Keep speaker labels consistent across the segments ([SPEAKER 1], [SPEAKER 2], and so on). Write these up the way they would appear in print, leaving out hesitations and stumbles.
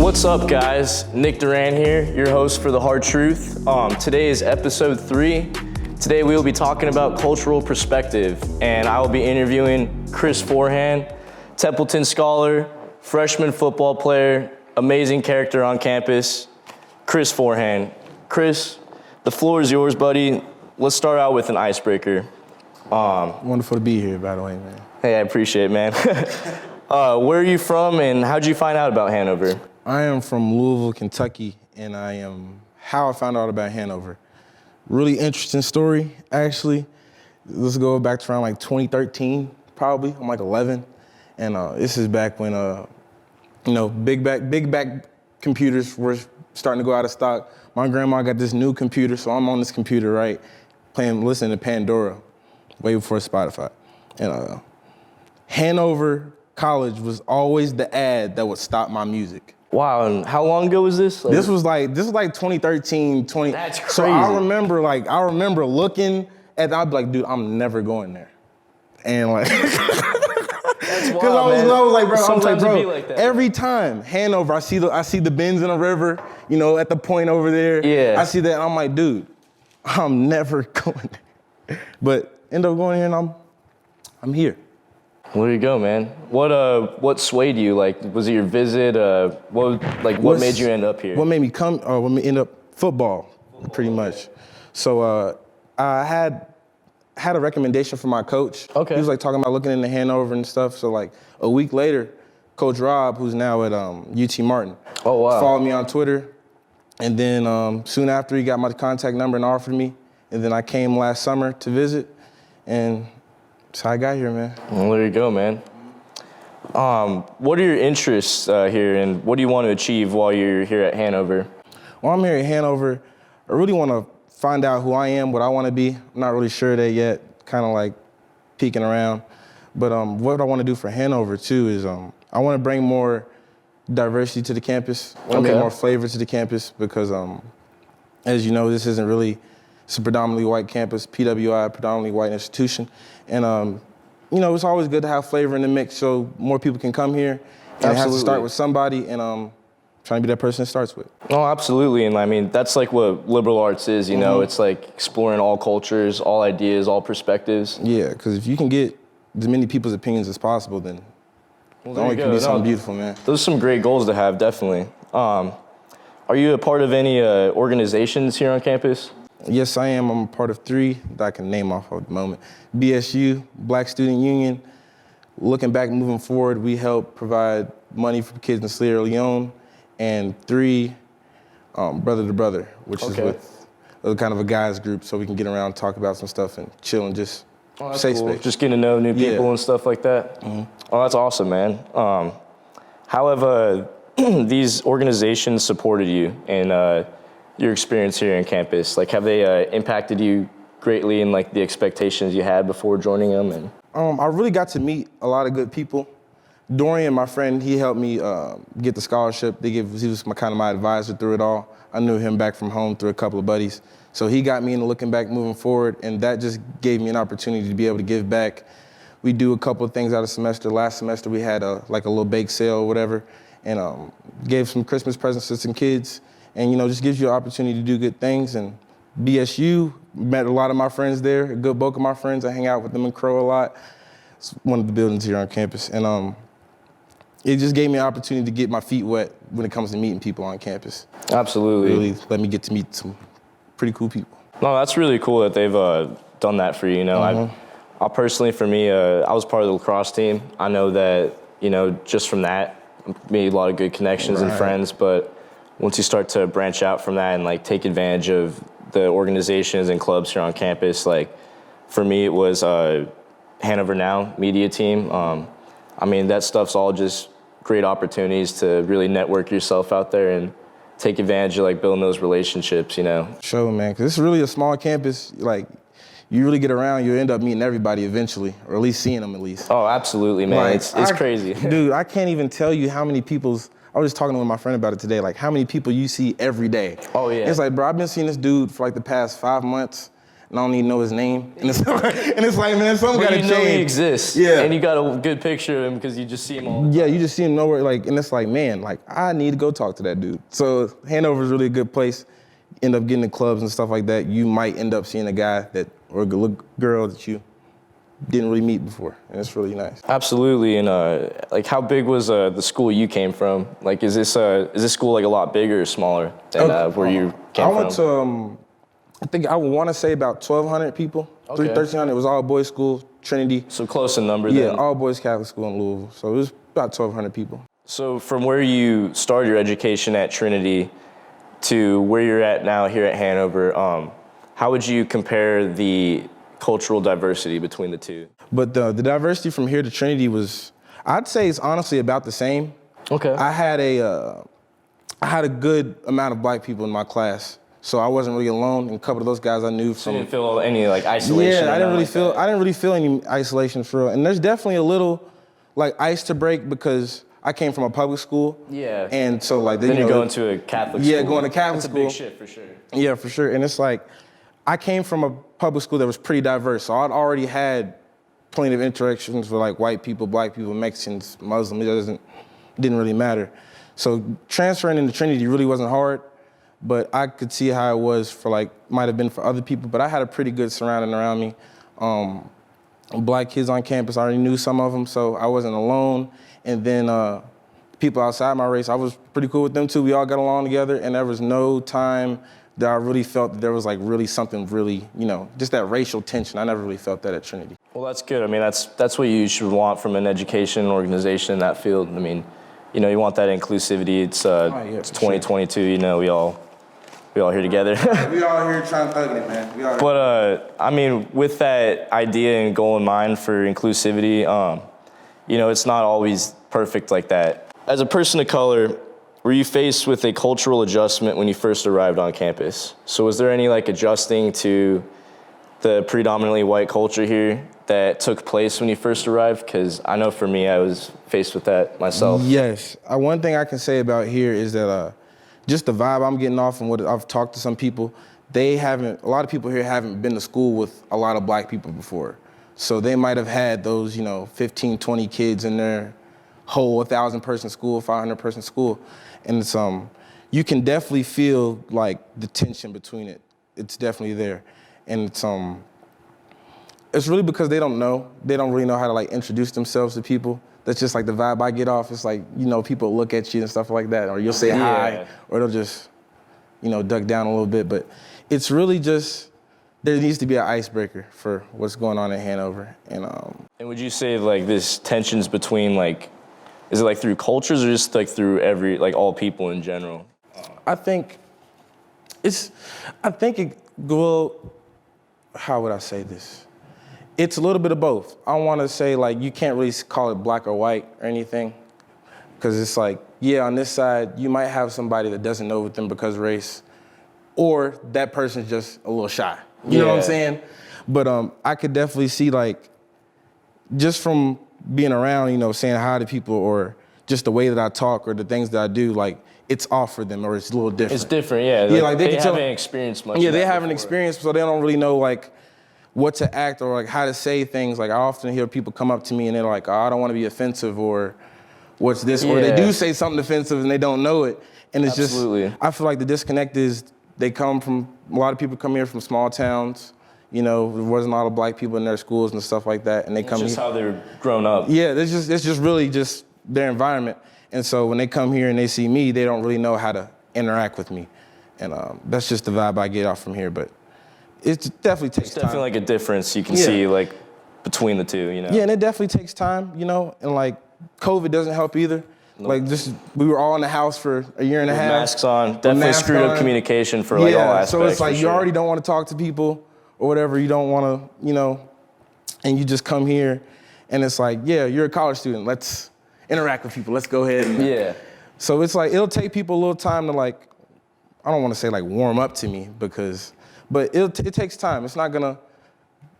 [SPEAKER 1] What's up, guys? Nick Duran here, your host for The Hard Truth. Today is episode 3. Today we will be talking about cultural perspective, and I will be interviewing Chris Forehand, Templeton scholar, freshman football player, amazing character on campus, Chris Forehand. Chris, the floor is yours, buddy. Let's start out with an icebreaker.
[SPEAKER 2] Wonderful to be here, by the way, man.
[SPEAKER 1] Hey, I appreciate it, man. Where are you from, and how'd you find out about Hanover?
[SPEAKER 2] I am from Louisville, Kentucky, and how I found out about Hanover. Really interesting story, actually. Let's go back to around like 2013, probably. I'm like 11, and this is back when big back computers were starting to go out of stock. My grandma got this new computer, so I'm on this computer, right, listening to Pandora, way before Spotify. And Hanover College was always the ad that would stop my music.
[SPEAKER 1] Wow, and how long ago was this?
[SPEAKER 2] This was like 2013, 20.
[SPEAKER 1] That's crazy.
[SPEAKER 2] So I remember looking at that, I'd be like, dude, I'm never going there. And like,
[SPEAKER 1] That's wild,
[SPEAKER 2] because I was like, bro,
[SPEAKER 1] Sometimes it be like that.
[SPEAKER 2] Every time Hanover, I see the bends in the river, at the point over there.
[SPEAKER 1] Yeah.
[SPEAKER 2] I see that, and I'm like, dude, I'm never going there. But end up going here, and I'm here.
[SPEAKER 1] Well, there you go, man. What swayed you? Like, was it your visit? What made you end up here?
[SPEAKER 2] What made me come? What made me end up football, pretty much. So I had a recommendation from my coach.
[SPEAKER 1] Okay.
[SPEAKER 2] He was like talking about looking into Hanover and stuff. So like a week later, Coach Rob, who's now at UT Martin, followed me on Twitter, and then soon after he got my contact number and offered me, and then I came last summer to visit, and that's how I got here, man.
[SPEAKER 1] Well, there you go, man. What are your interests here, and what do you want to achieve while you're here at Hanover?
[SPEAKER 2] Well, I'm here at Hanover. I really want to find out who I am, what I want to be. I'm not really sure of that yet, kind of like peeking around. But what I want to do for Hanover, too, is I want to bring more diversity to the campus. I want to bring more flavor to the campus because, as you know, it's a predominantly white campus, PWI, predominantly white institution. And, it's always good to have flavor in the mix so more people can come here. And it has to start with somebody, and trying to be that person it starts with.
[SPEAKER 1] Oh, absolutely. And I mean, that's like what liberal arts is, Mm-hmm. It's like exploring all cultures, all ideas, all perspectives.
[SPEAKER 2] Yeah, because if you can get as many people's opinions as possible, then it can be something beautiful, man.
[SPEAKER 1] Those are some great goals to have, definitely. Are you a part of any organizations here on campus?
[SPEAKER 2] Yes, I am. I'm a part of 3 that I can name off at the moment. BSU, Black Student Union. Looking back, moving forward, we help provide money for kids in Sierra Leone. And 3, Brother to Brother, which is with kind of a guys group, so we can get around and talk about some stuff and chill and just safe space.
[SPEAKER 1] Just getting to know new people and stuff like that. Mm-hmm. Oh, that's awesome, man. How have these organizations supported you in your experience here on campus? Like, have they impacted you greatly in like the expectations you had before joining them? And
[SPEAKER 2] I really got to meet a lot of good people. Dorian, my friend, he helped me get the scholarship. He was my advisor through it all. I knew him back from home through a couple of buddies. So he got me into looking back, moving forward, and that just gave me an opportunity to be able to give back. We do a couple of things out of semester. Last semester we had a little bake sale or whatever, and gave some Christmas presents to some kids, and just gives you an opportunity to do good things. And BSU, met a lot of my friends there, a good bulk of my friends. I hang out with them in Crow a lot. It's one of the buildings here on campus, and it just gave me an opportunity to get my feet wet when it comes to meeting people on campus.
[SPEAKER 1] Absolutely.
[SPEAKER 2] Really let me get to meet some pretty cool people.
[SPEAKER 1] No, that's really cool that they've done that for you.
[SPEAKER 2] Mm-hmm.
[SPEAKER 1] I personally, for me, I was part of the lacrosse team. I know that, just from that, made a lot of good connections and friends. But once you start to branch out from that and like take advantage of the organizations and clubs here on campus, like for me, it was Hanover Now media team. That stuff's all just great opportunities to really network yourself out there and take advantage of like building those relationships,
[SPEAKER 2] Sure, man, because it's really a small campus. Like, you really get around, you end up meeting everybody eventually, or at least seeing them at least.
[SPEAKER 1] Oh, absolutely, man.
[SPEAKER 2] Like,
[SPEAKER 1] it's crazy.
[SPEAKER 2] Dude, I can't even tell you how many I was just talking with my friend about it today, like how many people you see every day.
[SPEAKER 1] Oh, yeah.
[SPEAKER 2] It's like, bro, I've been seeing this dude for like the past 5 months. and I don't even know his name. And it's like, man, something
[SPEAKER 1] But
[SPEAKER 2] gotta
[SPEAKER 1] you know
[SPEAKER 2] change.
[SPEAKER 1] he exists.
[SPEAKER 2] Yeah.
[SPEAKER 1] And you got a good picture of him because you just see him all the time.
[SPEAKER 2] Yeah, you just see him nowhere, like, and it's like, man, like, I need to go talk to that dude. So Hanover's really a good place. End up getting in clubs and stuff like that. You might end up seeing a guy or a girl that you didn't really meet before, and it's really nice.
[SPEAKER 1] Absolutely, and like, how big was the school you came from? Like, is this school like a lot bigger or smaller than where you came from?
[SPEAKER 2] I went to, I think I want to say about 1,200 people,
[SPEAKER 1] Okay.
[SPEAKER 2] 1,300. It was all boys school, Trinity.
[SPEAKER 1] So close in number
[SPEAKER 2] Yeah,
[SPEAKER 1] then.
[SPEAKER 2] all boys Catholic school in Louisville. So it was about 1,200 people.
[SPEAKER 1] So from where you started your education at Trinity to where you're at now here at Hanover, how would you compare the cultural diversity between the two?
[SPEAKER 2] But the diversity from here to Trinity was, I'd say it's honestly about the same.
[SPEAKER 1] Okay.
[SPEAKER 2] I had a good amount of black people in my class, so I wasn't really alone. And a couple of those guys I knew
[SPEAKER 1] So
[SPEAKER 2] from.
[SPEAKER 1] you didn't feel any like isolation?
[SPEAKER 2] Yeah, I didn't
[SPEAKER 1] like
[SPEAKER 2] really feel any isolation for real. And there's definitely a little like ice to break because I came from a public school.
[SPEAKER 1] Yeah.
[SPEAKER 2] And so like
[SPEAKER 1] then you go into a Catholic school.
[SPEAKER 2] Yeah, going to Catholic school.
[SPEAKER 1] That's a big shift for sure.
[SPEAKER 2] Yeah, for sure. And it's like, I came from a public school that was pretty diverse, so I'd already had plenty of interactions with like white people, black people, Mexicans, Muslims. Didn't really matter. So transferring into Trinity really wasn't hard, but I could see how it was for like, might have been for other people, but I had a pretty good surrounding around me. Black kids on campus, I already knew some of them, so I wasn't alone. And then people outside my race, I was pretty cool with them too. We all got along together, and there was no time that I really felt that there was like really something really, just that racial tension. I never really felt that at Trinity.
[SPEAKER 1] Well, that's good. I mean, that's what you should want from an education organization in that field. I mean, you want that inclusivity. It's 2022. Sure. We all here together.
[SPEAKER 2] We all here trying to thug it, man.
[SPEAKER 1] But I mean, with that idea and goal in mind for inclusivity, it's not always perfect like that. As a person of color, were you faced with a cultural adjustment when you first arrived on campus? So was there any like adjusting to the predominantly white culture here that took place when you first arrived? Because I know for me, I was faced with that myself.
[SPEAKER 2] Yes. One thing I can say about here is that just the vibe I'm getting off and what I've talked to some people, a lot of people here haven't been to school with a lot of black people before. So they might have had those, 15, 20 kids in their whole 1,000-person school, 500-person school. And it's, you can definitely feel like the tension between it. It's definitely there. And it's really because they don't know. They don't really know how to like introduce themselves to people. That's just like the vibe I get off. It's like, people look at you and stuff like that, or you'll say hi, or they'll just, duck down a little bit. But it's really just, there needs to be an icebreaker for what's going on in Hanover. And
[SPEAKER 1] would you say like this tensions between like, is it like through cultures or just like through all people in general?
[SPEAKER 2] I think how would I say this? It's a little bit of both. I want to say like, you can't really call it black or white or anything. Because it's like, yeah, on this side, you might have somebody that doesn't know with them because of race, or that person's just a little shy. You know what I'm saying? But I could definitely see like, just from being around, saying hi to people, or just the way that I talk or the things that I do, like it's off for them or it's a little different.
[SPEAKER 1] It's different, yeah.
[SPEAKER 2] Yeah, like they
[SPEAKER 1] haven't experienced much.
[SPEAKER 2] Yeah, they haven't experienced, so they don't really know like what to act or like how to say things. Like I often hear people come up to me and they're like, oh, I don't want to be offensive, or what's this, or they do say something offensive and they don't know it. And it's just, I feel like the disconnect is a lot of people come here from small towns. There wasn't a lot of black people in their schools and stuff like that, and they come here.
[SPEAKER 1] It's just how they're grown up.
[SPEAKER 2] Yeah, it's just really just their environment. And so when they come here and they see me, they don't really know how to interact with me. And that's just the vibe I get off from here. But it definitely takes time. It's
[SPEAKER 1] definitely like a difference you can see like between the two,
[SPEAKER 2] Yeah, and it definitely takes time, and like COVID doesn't help either. Nope. Like we were all in the house for a year and a half.
[SPEAKER 1] Masks on, definitely screwed up communication for like all aspects.
[SPEAKER 2] So it's like you already don't want to talk to people or whatever. You don't want to, and you just come here and it's like, yeah, you're a college student. Let's interact with people. Let's go ahead. So it's like, it'll take people a little time to like, I don't want to say like warm up to me but it takes time. It's not gonna,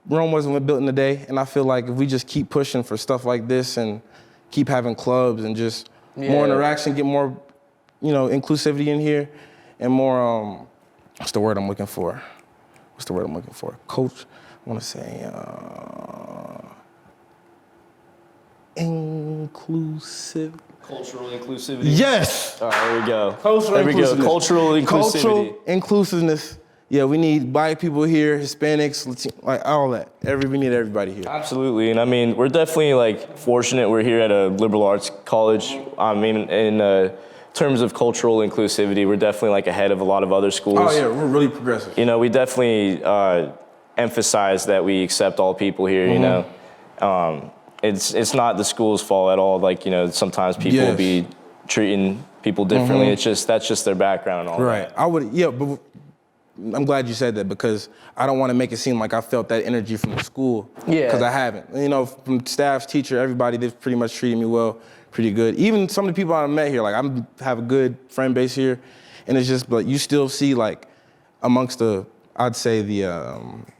[SPEAKER 2] Rome wasn't built in a day. And I feel like if we just keep pushing for stuff like this and keep having clubs and just more interaction, get more, inclusivity in here, and more, what's the word I'm looking for? what's the word I'm looking for? Coach, I want to say inclusive.
[SPEAKER 1] Cultural inclusivity.
[SPEAKER 2] Yes.
[SPEAKER 1] All right, there we go.
[SPEAKER 2] Cultural inclusiveness.
[SPEAKER 1] Cultural inclusivity.
[SPEAKER 2] Cultural inclusiveness. Yeah, we need Black people here, Hispanics, Latino, like all that. We need everybody here.
[SPEAKER 1] Absolutely, and I mean, we're definitely like fortunate. We're here at a liberal arts college. I mean, in terms of cultural inclusivity, we're definitely like ahead of a lot of other schools.
[SPEAKER 2] Oh yeah, we're really progressive.
[SPEAKER 1] You know, we definitely emphasize that we accept all people here. You know, it's not the school's fault at all. Like, you know, sometimes people will be treating people differently. It's just that's just their background and all
[SPEAKER 2] right.
[SPEAKER 1] that.
[SPEAKER 2] But I'm glad you said that because I don't want to make it seem like I felt that energy from the school. Yeah. Because I haven't. You know, from staff, teacher, everybody, they've pretty much treated me well, pretty good. Even some of the people I've met here, like I have a good friend base here, and it's just, but you still see like amongst I'd say the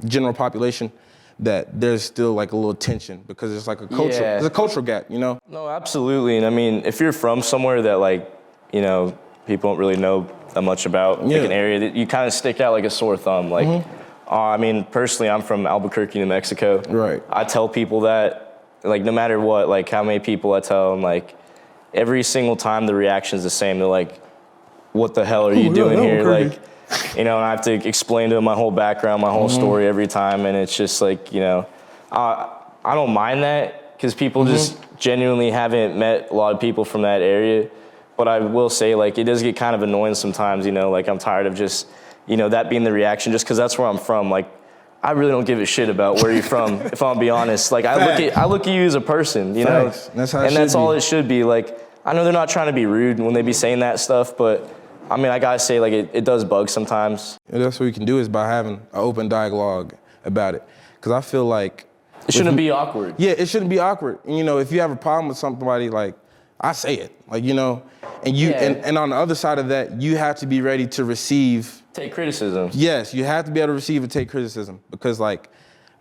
[SPEAKER 2] general population, that there's still like a little tension because it's like there's a cultural gap, you know? No,
[SPEAKER 1] absolutely. And I mean, if you're from somewhere that like, you know, people don't really know that much about, like an area that you kind of stick out like a sore thumb. Like, I mean, personally, I'm from Albuquerque, New Mexico.
[SPEAKER 2] Right.
[SPEAKER 1] I tell people that, like, no matter what, like how many people I tell them, like every single time the reaction's the same. They're like, what the hell are you doing here? Like, you know, and I have to explain to them my whole background, my whole story every time. And it's just like, you know, I don't mind that because people just genuinely haven't met a lot of people from that area. But I will say, like, it does get kind of annoying sometimes, you know, like I'm tired of just, you know, that being the reaction just because that's where I'm from. Like, I really don't give a shit about where you're from, if I'm be honest. Like, I look at you as a person, you know?
[SPEAKER 2] That's how
[SPEAKER 1] that's all it should be. Like, I know they're not trying to be rude when they be saying that stuff, but I mean, I gotta say, like, it does bug sometimes.
[SPEAKER 2] And that's what we can do is by having an open dialogue about it. Because I feel like...
[SPEAKER 1] It shouldn't be awkward.
[SPEAKER 2] Yeah, it shouldn't be awkward. And, you know, if you have a problem with somebody, like, I say it. Like, you know, and you and on the other side of that, you have to be ready to receive...
[SPEAKER 1] Take criticism.
[SPEAKER 2] Yes, you have to be able to receive and take criticism. Because, like,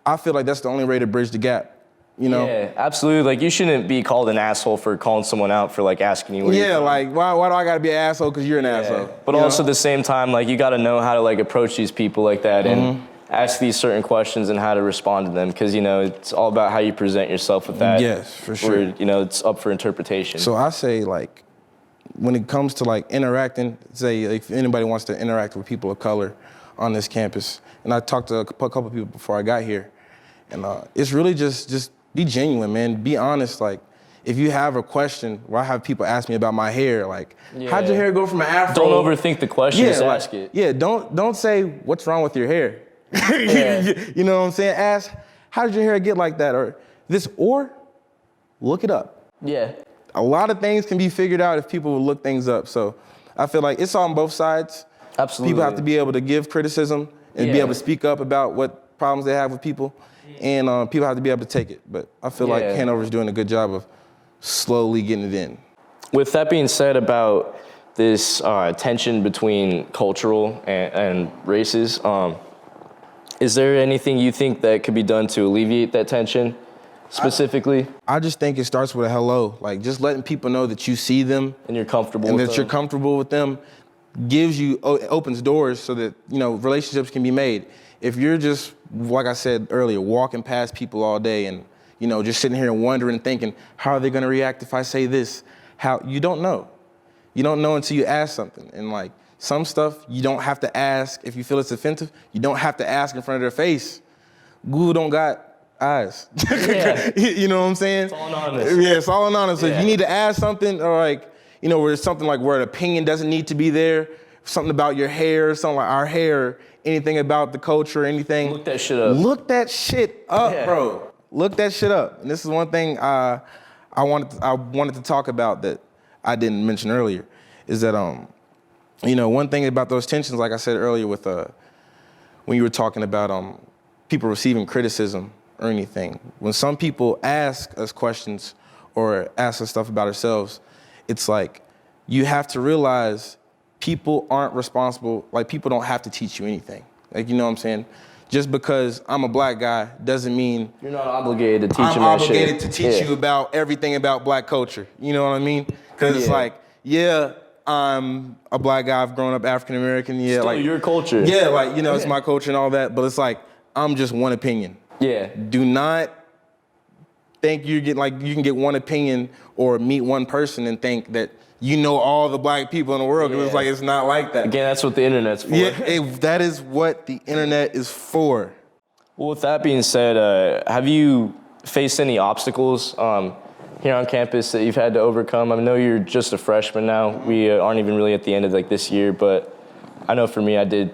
[SPEAKER 2] I feel like that's the only way to bridge the gap. You know?
[SPEAKER 1] Yeah, absolutely. Like, you shouldn't be called an asshole for calling someone out for, like, asking you where you're from.
[SPEAKER 2] Like, why do I gotta be an asshole because you're an asshole?
[SPEAKER 1] But also at the same time, like, you gotta know how to, like, approach these people like that and ask these certain questions and how to respond to them. Because, you know, it's all about how you present yourself with that.
[SPEAKER 2] Yes, for sure.
[SPEAKER 1] Where, you know, it's up for interpretation.
[SPEAKER 2] So I say, like, when it comes to, like, interacting, say, if anybody wants to interact with people of color on this campus, and I talked to a couple of people before I got here, and it's really just be genuine, man. Be honest. Like, if you have a question, I have people ask me about my hair. Like, how'd your hair go from an afro?
[SPEAKER 1] Don't overthink the question. Just ask it.
[SPEAKER 2] Yeah, don't say what's wrong with your hair. You know what I'm saying? Ask, how did your hair get like that? Or look it up.
[SPEAKER 1] Yeah.
[SPEAKER 2] A lot of things can be figured out if people will look things up. So I feel like it's on both sides.
[SPEAKER 1] Absolutely.
[SPEAKER 2] People have to be able to give criticism and be able to speak up about what problems they have with people. And people have to be able to take it. But I feel like Hanover's doing a good job of slowly getting it in.
[SPEAKER 1] With that being said about this tension between cultural and races, is there anything you think that could be done to alleviate that tension specifically?
[SPEAKER 2] I just think it starts with a hello. Like, just letting people know that you see them.
[SPEAKER 1] And you're comfortable
[SPEAKER 2] with
[SPEAKER 1] them.
[SPEAKER 2] And that you're comfortable with them opens doors so that, you know, relationships can be made. If you're just, like I said earlier, walking past people all day and, you know, just sitting here and wondering, thinking, how are they going to react if I say this? You don't know. You don't know until you ask something. And, like, some stuff you don't have to ask if you feel it's offensive. You don't have to ask in front of their face. Google don't got eyes. You know what I'm saying?
[SPEAKER 1] It's all anonymous.
[SPEAKER 2] Yeah, it's all anonymous. So if you need to ask something, or, like, you know, where it's something like where an opinion doesn't need to be there, something about your hair, something like our hair, anything about the culture, anything.
[SPEAKER 1] Look that shit up.
[SPEAKER 2] Look that shit up, bro. Look that shit up. And this is one thing I wanted to talk about that I didn't mention earlier, is that you know, one thing about those tensions, like I said earlier, with when you were talking about people receiving criticism or anything, when some people ask us questions or ask us stuff about ourselves, it's like you have to realize people aren't responsible. Like, people don't have to teach you anything. Like, you know what I'm saying? Just because I'm a black guy doesn't mean
[SPEAKER 1] you're not obligated to teach
[SPEAKER 2] I'm
[SPEAKER 1] them that shit.
[SPEAKER 2] obligated to teach you about everything about black culture. You know what I mean? Because it's like, I'm a black guy. I've grown up African American. Yeah,
[SPEAKER 1] Still
[SPEAKER 2] like
[SPEAKER 1] your culture.
[SPEAKER 2] Yeah, like it's my culture and all that. But it's like I'm just one opinion.
[SPEAKER 1] Yeah.
[SPEAKER 2] Do not think you can get one opinion or meet one person and think that you know all the black people in the world. Because it's like it's not like that.
[SPEAKER 1] Again, that's what the internet's for.
[SPEAKER 2] Yeah, that is what the internet is for.
[SPEAKER 1] Well, with that being said, have you faced any obstacles here on campus that you've had to overcome? I know you're just a freshman now. We aren't even really at the end of like this year, but I know for me, I did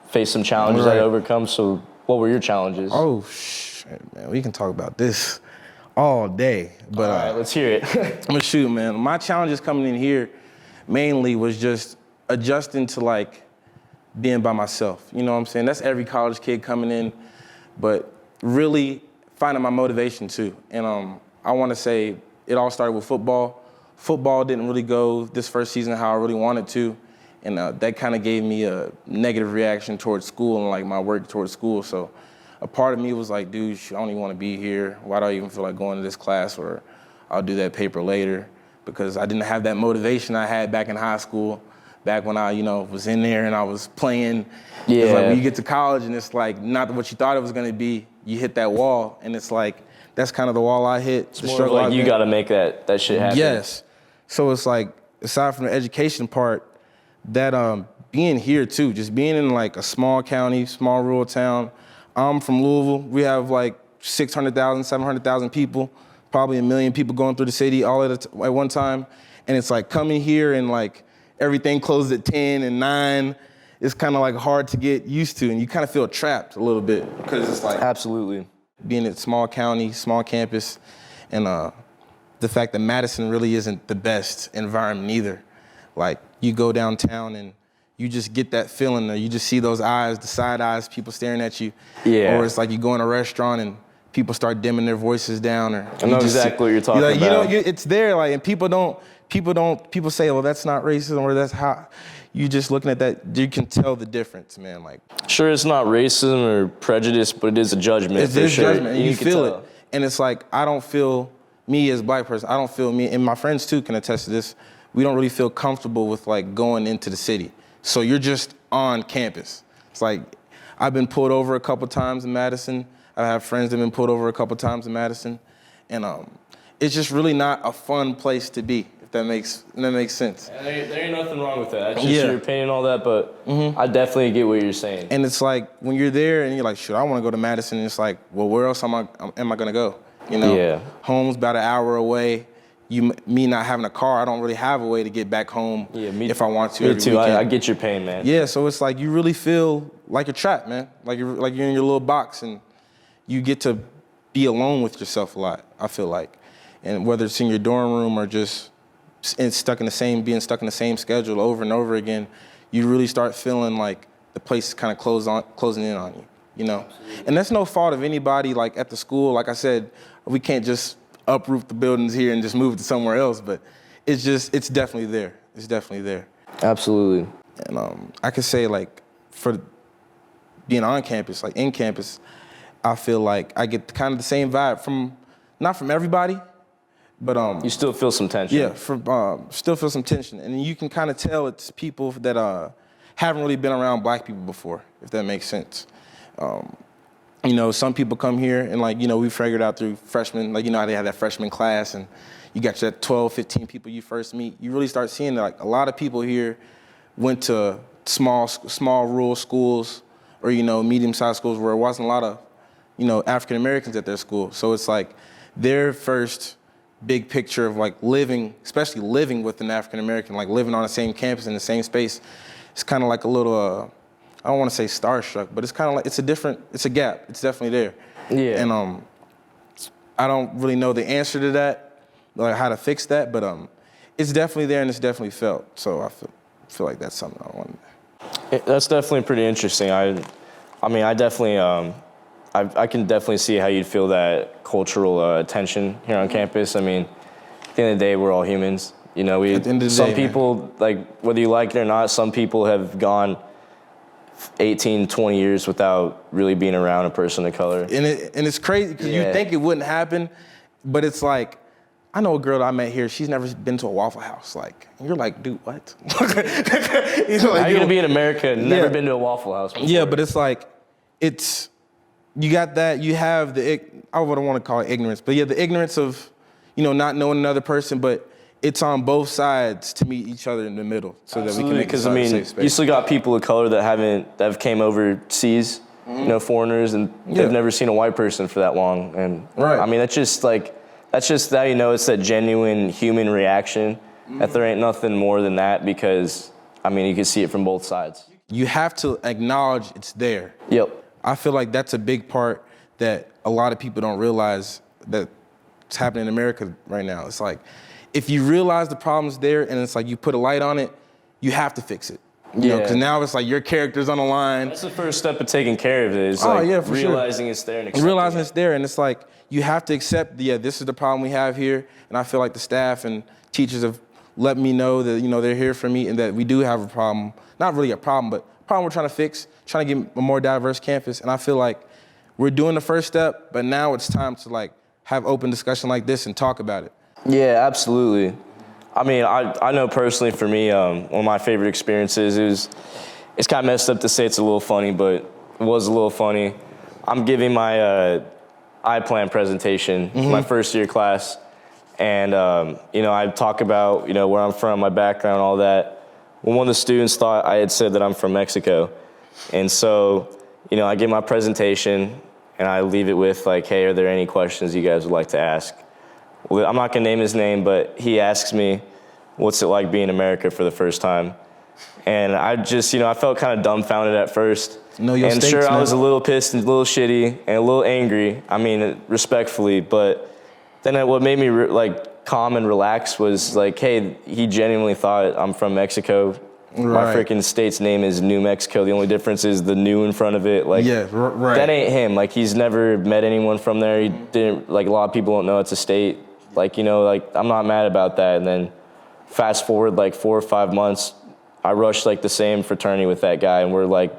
[SPEAKER 1] face some challenges I had to overcome. So what were your challenges?
[SPEAKER 2] Oh, shit, man. We can talk about this all day. But
[SPEAKER 1] all right, let's hear it.
[SPEAKER 2] I'm gonna shoot, man. My challenges coming in here mainly was just adjusting to like being by myself. You know what I'm saying? That's every college kid coming in, but really finding my motivation too. And I want to say it all started with football. Football didn't really go this first season how I really wanted to, and that kind of gave me a negative reaction towards school and like my work towards school. So a part of me was like, dude, I don't even want to be here. Why do I even feel like going to this class? Or I'll do that paper later, because I didn't have that motivation I had back in high school, back when I, was in there and I was playing.
[SPEAKER 1] Yeah.
[SPEAKER 2] It's like when you get to college and it's like not what you thought it was going to be, you hit that wall, and it's like that's kind of the wall I hit.
[SPEAKER 1] It's more like you got to make that shit happen.
[SPEAKER 2] Yes. So it's like, aside from the education part, that being here too, just being in like a small county, small rural town. I'm from Louisville. We have like 600,000, 700,000 people, probably 1 million people going through the city all at one time. And it's like coming here and like everything closes at 10 and 9. It's kind of like hard to get used to, and you kind of feel trapped a little bit, because it's like
[SPEAKER 1] Absolutely.
[SPEAKER 2] being at small county, small campus, and the fact that Madison really isn't the best environment either. Like you go downtown and you just get that feeling, or you just see those eyes, the side eyes, people staring at you.
[SPEAKER 1] Yeah.
[SPEAKER 2] Or it's like you go in a restaurant and people start dimming their voices down. Or
[SPEAKER 1] I know exactly what you're talking about.
[SPEAKER 2] It's there, like, and people say, well, that's not racism, or that's how. You just looking at that, you can tell the difference, man. Like,
[SPEAKER 1] sure, it's not racism or prejudice, but it is a judgment.
[SPEAKER 2] It's a judgment, and you
[SPEAKER 1] can
[SPEAKER 2] feel
[SPEAKER 1] tell.
[SPEAKER 2] it. And it's like, I don't feel, me as a black person, I don't feel me, and my friends too can attest to this, we don't really feel comfortable with like going into the city. So you're just on campus. It's like, I've been pulled over a couple times in Madison. I have friends that have been pulled over a couple times in Madison. And it's just really not a fun place to be, if that makes sense.
[SPEAKER 1] And there ain't nothing wrong with that. That's just your opinion and all that, but I definitely get what you're saying.
[SPEAKER 2] And it's like, when you're there and you're like, shoot, I want to go to Madison, and it's like, well, where else am I going to go?
[SPEAKER 1] Yeah.
[SPEAKER 2] Home's about an hour away. Me not having a car, I don't really have a way to get back home if I want to.
[SPEAKER 1] Me too. I get your pain, man.
[SPEAKER 2] Yeah, so it's like you really feel like you're trapped, man. Like you're in your little box, and you get to be alone with yourself a lot, I feel like. And whether it's in your dorm room or just being stuck in the same schedule over and over again, you really start feeling like the place is kind of closing in on you, Absolutely. And that's no fault of anybody, like at the school. Like I said, we can't just uproot the buildings here and just move it to somewhere else, but it's definitely there. It's definitely there.
[SPEAKER 1] Absolutely.
[SPEAKER 2] And I could say, like, for being on campus, like in campus, I feel like I get kind of the same vibe not from everybody, but
[SPEAKER 1] you still feel some tension.
[SPEAKER 2] Yeah, still feel some tension, and you can kind of tell it's people that haven't really been around black people before, if that makes sense. Some people come here and we figured out through freshmen, how they have that freshman class and you got that 12, 15 people you first meet. You really start seeing that a lot of people here went to small rural schools or, medium-sized schools where it wasn't a lot of, African Americans at their school. So it's like their first big picture of living, especially living with an African American, living on the same campus in the same space. It's kind of like a little, I don't want to say starstruck, but it's kind of like, it's a gap. It's definitely there.
[SPEAKER 1] Yeah.
[SPEAKER 2] And I don't really know the answer to that, how to fix that, but it's definitely there and it's definitely felt. So I feel like that's something I want to.
[SPEAKER 1] That's definitely pretty interesting. I mean, I definitely, I can definitely see how you'd feel that cultural tension here on campus. I mean, at the end of the day, we're all humans.
[SPEAKER 2] At the end of the
[SPEAKER 1] some
[SPEAKER 2] day,
[SPEAKER 1] people, whether you like it or not, some people have gone 18, 20 years without really being around a person of color.
[SPEAKER 2] And it's crazy because you think it wouldn't happen, but it's like, I know a girl that I met here, she's never been to a Waffle House. Like, and you're like, dude, what?
[SPEAKER 1] How are you gonna be in America and never been to a Waffle House before?
[SPEAKER 2] Yeah, but it's like, you got that, you have I wouldn't want to call it ignorance, but yeah, the ignorance of, not knowing another person, but it's on both sides to meet each other in the middle so that we can make a safe space.
[SPEAKER 1] You still got people of color that have came overseas, foreigners, and they've never seen a white person for that long. And
[SPEAKER 2] right.
[SPEAKER 1] I mean, that's just that, it's that genuine human reaction, that there ain't nothing more than that, because, I mean, you can see it from both sides.
[SPEAKER 2] You have to acknowledge it's there.
[SPEAKER 1] Yep.
[SPEAKER 2] I feel like that's a big part that a lot of people don't realize that's happening in America right now. It's like, if you realize the problem's there and it's like you put a light on it, you have to fix it. Because now it's like your character's on the line.
[SPEAKER 1] That's the first step of taking care of it. Is realizing it's there and accepting
[SPEAKER 2] realizing it's there, and it's like you have to accept, this is the problem we have here. And I feel like the staff and teachers have let me know that they're here for me and that we do have a problem. Not really a problem, but a problem we're trying to fix. Trying to get a more diverse campus, and I feel like we're doing the first step, but now it's time to have open discussion like this and talk about it.
[SPEAKER 1] Yeah, absolutely. I mean, I know personally for me, one of my favorite experiences it's kind of messed up to say it's a little funny, but it was a little funny. I'm giving my I-Plan presentation, my first year class, and I talk about where I'm from, my background, all that. Well, one of the students thought I had said that I'm from Mexico, and so I give my presentation and I leave it with hey, are there any questions you guys would like to ask? Well, I'm not gonna name his name, but he asks me, what's it like being in America for the first time? And I just, I felt kind of dumbfounded at first. And sure, I was a little pissed and a little shitty and a little angry. I mean, respectfully, but then what made me calm and relax was hey, he genuinely thought I'm from Mexico. Right. My freaking state's name is New Mexico. The only difference is the new in front of it. Right. That ain't him. He's never met anyone from there. He didn't, a lot of people don't know it's a state. I'm not mad about that. And then fast forward 4 or 5 months, I rushed the same fraternity with that guy, and we're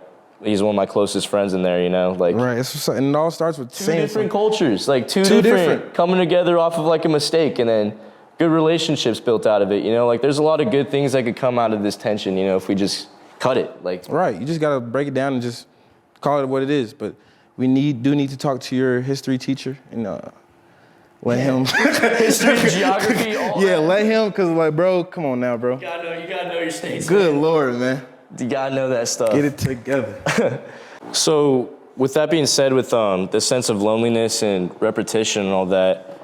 [SPEAKER 1] he's one of my closest friends in there,
[SPEAKER 2] Right, and it all starts with
[SPEAKER 1] two different cultures, two different coming together off of a mistake, and then good relationships built out of it, there's a lot of good things that could come out of this tension, if we just cut it,
[SPEAKER 2] Right, you just gotta break it down and just call it what it is, but we do need to talk to your history teacher and let him.
[SPEAKER 1] History, geography, all that.
[SPEAKER 2] Let him, because bro, come on now, bro.
[SPEAKER 1] You gotta know your states.
[SPEAKER 2] Good Lord, man.
[SPEAKER 1] You gotta know that stuff.
[SPEAKER 2] Get it together.
[SPEAKER 1] So, with that being said, with the sense of loneliness and repetition and all that,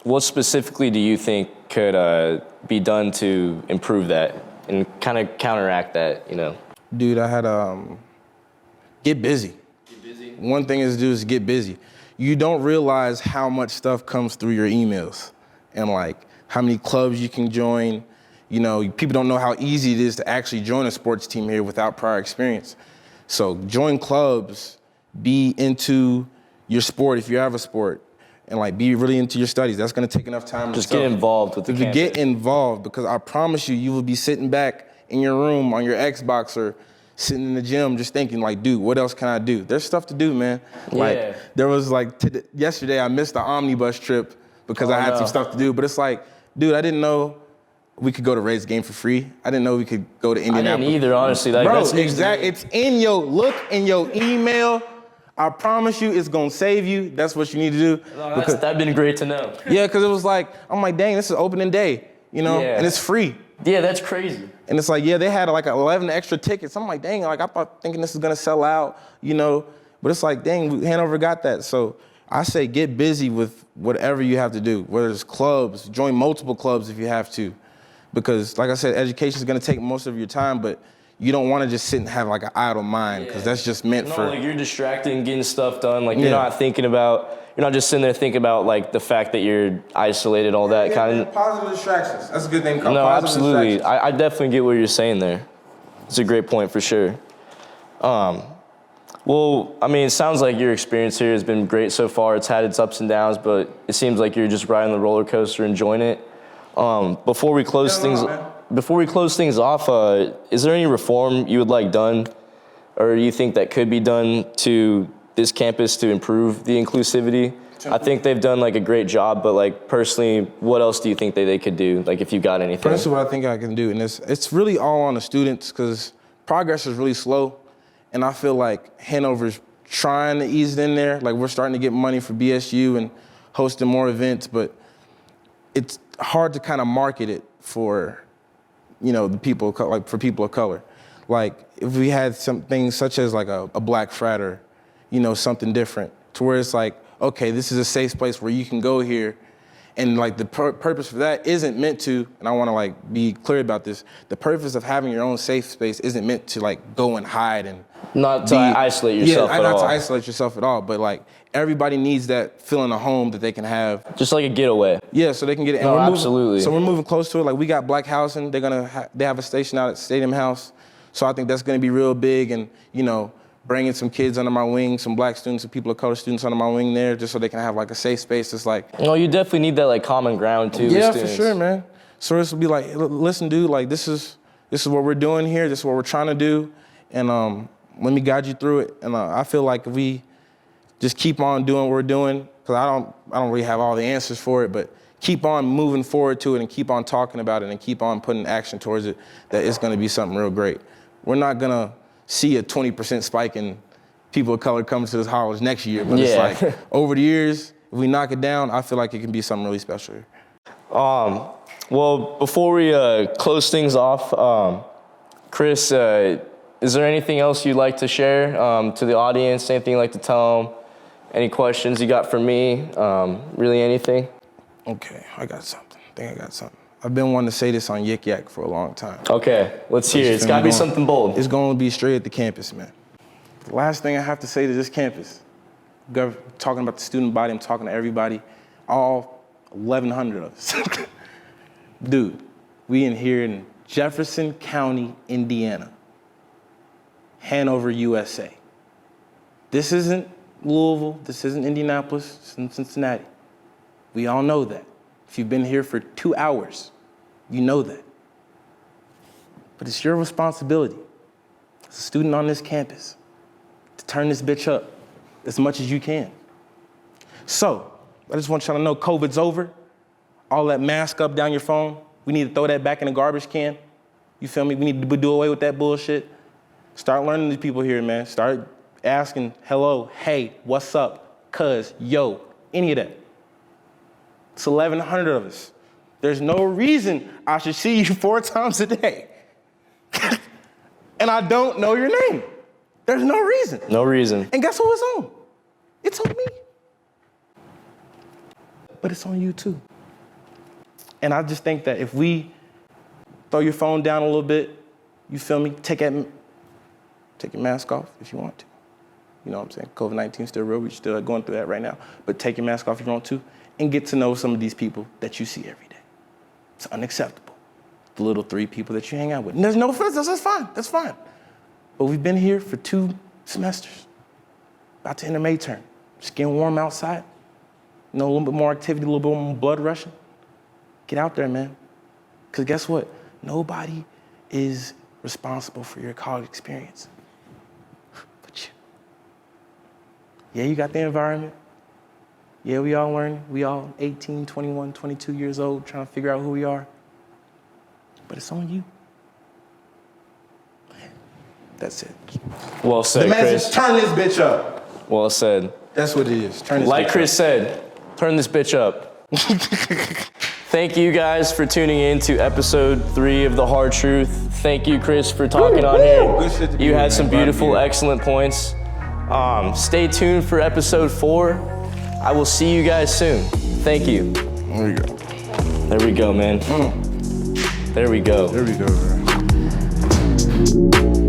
[SPEAKER 1] what specifically do you think could be done to improve that and kind of counteract that,
[SPEAKER 2] Dude, I had get busy. Get busy? One thing is to do is get busy. You don't realize how much stuff comes through your emails and how many clubs you can join. People don't know how easy it is to actually join a sports team here without prior experience. So join clubs, be into your sport if you have a sport, and be really into your studies. That's gonna take enough time.
[SPEAKER 1] Just get involved with the campus.
[SPEAKER 2] Get involved, because I promise you, you will be sitting back in your room on your Xbox or sitting in the gym just thinking dude, what else can I do? There's stuff to do, man.
[SPEAKER 1] Yeah.
[SPEAKER 2] There was yesterday I missed the omnibus trip because I had some stuff to do, but it's dude, I didn't know we could go to Ray's game for free. I didn't know we could go to Indianapolis.
[SPEAKER 1] I didn't either, honestly.
[SPEAKER 2] Bro, that's exactly. It's in your email. I promise you it's gonna save you. That's what you need to do.
[SPEAKER 1] No, that'd been great to know.
[SPEAKER 2] Yeah, because it was I'm dang, this is opening day, and it's free.
[SPEAKER 1] Yeah, that's crazy.
[SPEAKER 2] And it's they had 11 extra tickets. I'm dang, I thought thinking this is gonna sell out, but it's dang, Hanover got that. So I say get busy with whatever you have to do, whether it's clubs, join multiple clubs if you have to. Because like I said, education is gonna take most of your time, but you don't want to just sit and have an idle mind, because that's just meant for.
[SPEAKER 1] You're distracted and getting stuff done. You're not thinking about. You're not just sitting there thinking about the fact that you're isolated, all that kind of.
[SPEAKER 2] Positive distractions. That's a good thing.
[SPEAKER 1] No, absolutely. I definitely get what you're saying there. It's a great point for sure. Well, I mean, it sounds like your experience here has been great so far. It's had its ups and downs, but it seems like you're just riding the roller coaster, enjoying it. Before we close things off, is there any reform you would like done, or you think that could be done to this campus to improve the inclusivity? I think they've done like a great job, but like personally, what else do you think they could do? Like if you got anything?
[SPEAKER 2] Personally, what I think I can do, and it's really all on the students because progress is really slow, and I feel like Hanover's trying to ease it in there. Like we're starting to get money for BSU and hosting more events, but it's hard to kind of market it for, the people, like for people of color. Like if we had some things such as like a black frat or, something different to where it's like, okay, this is a safe place where you can go here. And like the purpose for that isn't meant to, and I want to like be clear about this, the purpose of having your own safe space isn't meant to like go and hide and
[SPEAKER 1] not to isolate yourself at all.
[SPEAKER 2] Not to isolate yourself at all, but like everybody needs that feeling of home that they can have.
[SPEAKER 1] Just like a getaway.
[SPEAKER 2] Yeah, so they can get it.
[SPEAKER 1] No, absolutely.
[SPEAKER 2] So we're moving close to it. Like we got black housing. They have a station out at Stadium House. So I think that's gonna be real big, and bringing some kids under my wing, some black students and people of color students under my wing there, just so they can have like a safe space that's like.
[SPEAKER 1] No, you definitely need that like common ground too.
[SPEAKER 2] Yeah,
[SPEAKER 1] with
[SPEAKER 2] for sure, man. So this will be like, listen, dude, like this is what we're doing here. This is what we're trying to do, and let me guide you through it. And I feel like if we just keep on doing what we're doing, because I don't really have all the answers for it, but keep on moving forward to it and keep on talking about it and keep on putting action towards it, that it's going to be something real great. We're not going to see a 20% spike in people of color coming to this college next year, but it's like over the years, if we knock it down, I feel like it can be something really special here.
[SPEAKER 1] Well, before we close things off, Chris, is there anything else you'd like to share to the audience? Anything you'd like to tell them? Any questions you got for me? Really anything?
[SPEAKER 2] Okay, I got something. I think I got something. I've been wanting to say this on Yik Yak for a long time.
[SPEAKER 1] Okay, let's hear it. It's gotta be something bold.
[SPEAKER 2] It's gonna be straight at the campus, man. The last thing I have to say to this campus, talking about the student body, I'm talking to everybody, all 1,100 of us. Dude, we in here in Jefferson County, Indiana, Hanover, USA. This isn't Louisville, this isn't Indianapolis, this isn't Cincinnati. We all know that. If you've been here for 2 hours, you know that. But it's your responsibility as a student on this campus to turn this bitch up as much as you can. So, I just want y'all to know COVID's over. All that mask up down your phone, we need to throw that back in the garbage can. You feel me? We need to do away with that bullshit. Start learning these people here, man. Start asking, hello, hey, what's up, cuz, yo, any of that. It's 1,100 of us. There's no reason I should see you 4 times a day. And I don't know your name. There's no reason.
[SPEAKER 1] No reason.
[SPEAKER 2] And guess who it's on? It's on me. But it's on you too. And I just think that if we throw your phone down a little bit, you feel me? Take your mask off if you want to. You know what I'm saying? COVID-19 is still real. We're still going through that right now. But take your mask off if you want to and get to know some of these people that you see every day. It's unacceptable. The little 3 people that you hang out with. And there's no offense. That's fine. That's fine. But we've been here for 2 semesters. About to enter May term. It's getting warm outside. A little bit more activity, a little bit more blood rushing. Get out there, man. Because guess what? Nobody is responsible for your college experience but you. Yeah, you got the environment. Yeah, we all learning. We all 18, 21, 22 years old trying to figure out who we are. But it's on you. That's it.
[SPEAKER 1] Well said,
[SPEAKER 2] the message,
[SPEAKER 1] Chris.
[SPEAKER 2] turn this bitch up.
[SPEAKER 1] Well said.
[SPEAKER 2] That's what it is. Turn this
[SPEAKER 1] like
[SPEAKER 2] bitch
[SPEAKER 1] Chris
[SPEAKER 2] up.
[SPEAKER 1] said, turn this bitch up. Thank you guys for tuning in to episode 3 of The Hard Truth. Thank you, Chris, for talking on here.
[SPEAKER 2] Good shit to be
[SPEAKER 1] You
[SPEAKER 2] here,
[SPEAKER 1] had
[SPEAKER 2] man.
[SPEAKER 1] some
[SPEAKER 2] Glad to be
[SPEAKER 1] beautiful,
[SPEAKER 2] here.
[SPEAKER 1] excellent points. Stay tuned for episode 4. I will see you guys soon. Thank you.
[SPEAKER 2] There we go.
[SPEAKER 1] There we go, man. There we go.
[SPEAKER 2] There we go, bro.